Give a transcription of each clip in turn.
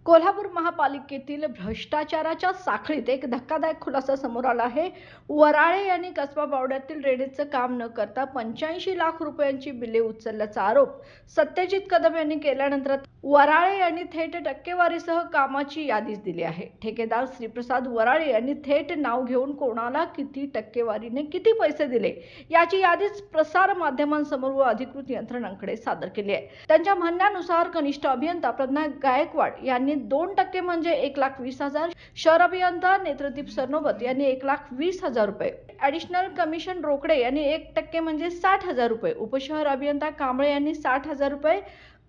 कोल्हापूर महापालिकेतील भ्रष्टाचाराच्या साखळीत एक धक्कादायक खुलासा समोर आला आहे। वराळे यांनी कसबा बावड्यातील ड्रेनेजचं काम न करता 85 लाख रुपयांची बिले उचलल्याचा आरोप सत्यजित कदम यांनी केल्यानंतर वराळे यांनी थेट टक्केवारीसह कामाची यादीच दिली आहे। ठेकेदार श्रीप्रसाद वराळे यांनी थेट नाव घेऊन कोणाला किती टक्केवारीने किती पैसे दिले याची यादीच प्रसार माध्यमांसमोर व अधिकृत यंत्रणांकडे सादर केली आहे। त्यांच्या म्हणण्यानुसार कनिष्ठ अभियंता प्रज्ञा गायकवाड यांनी 2% म्हणजे 1,20,000, शहर अभियंता नेत्रदीप सरनोबत यांनी 1,20,000 रुपये, ॲडिशनल कमिशन रोकडे यांनी 1% म्हणजे 60,000 रुपये, उपशहर अभियंता कांबळे यांनी 60,000 रुपये,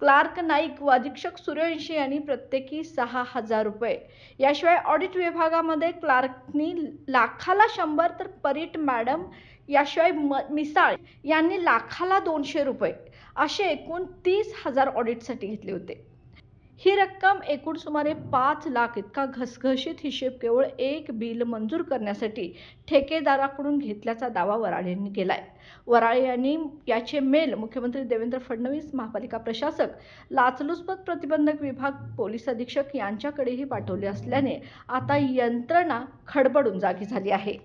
क्लार्क नाईक व अधीक्षक सूर्यवंशी यांनी प्रत्येकी 6,000 रुपये। याशिवाय ऑडिट विभागामध्ये क्लार्कनी लाखाला 100 तर परीट मॅडम याशिवाय मिसाळ यांनी लाखाला 200 रुपये असे एकूण 30,000 ऑडिटसाठी घेतले होते। ही रक्कम एकूण सुमारे 5 लाख इतका घसघशीत हिशेब केवळ एक बिल मंजूर करण्यासाठी ठेकेदाराकडून घेतल्याचा दावा वराळे यांनी केलाय। वराळे यांनी याचे मेल मुख्यमंत्री देवेंद्र फडणवीस, महापालिका प्रशासक, लाचलुचपत प्रतिबंधक विभाग, पोलीस अधीक्षक यांच्याकडेही पाठवले असल्याने आता यंत्रणा खडबडून जागी झाली आहे।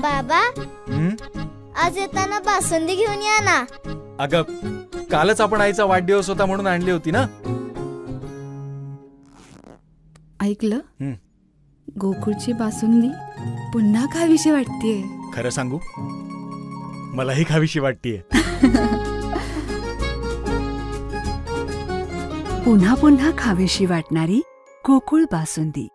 बाबा, आज येताना बासुंदी घेऊन या ना। अगं, कालच आपण आईचा वाढदिवस होता म्हणून आणली होती ना। ऐकलं, गोकुळची बासुंदी पुन्हा खावीशी वाटतेय। खरं सांगू, मलाही खावीशी वाटतेय। पुन्हा पुन्हा खावीशी वाटणारी गोकुळ बासुंदी।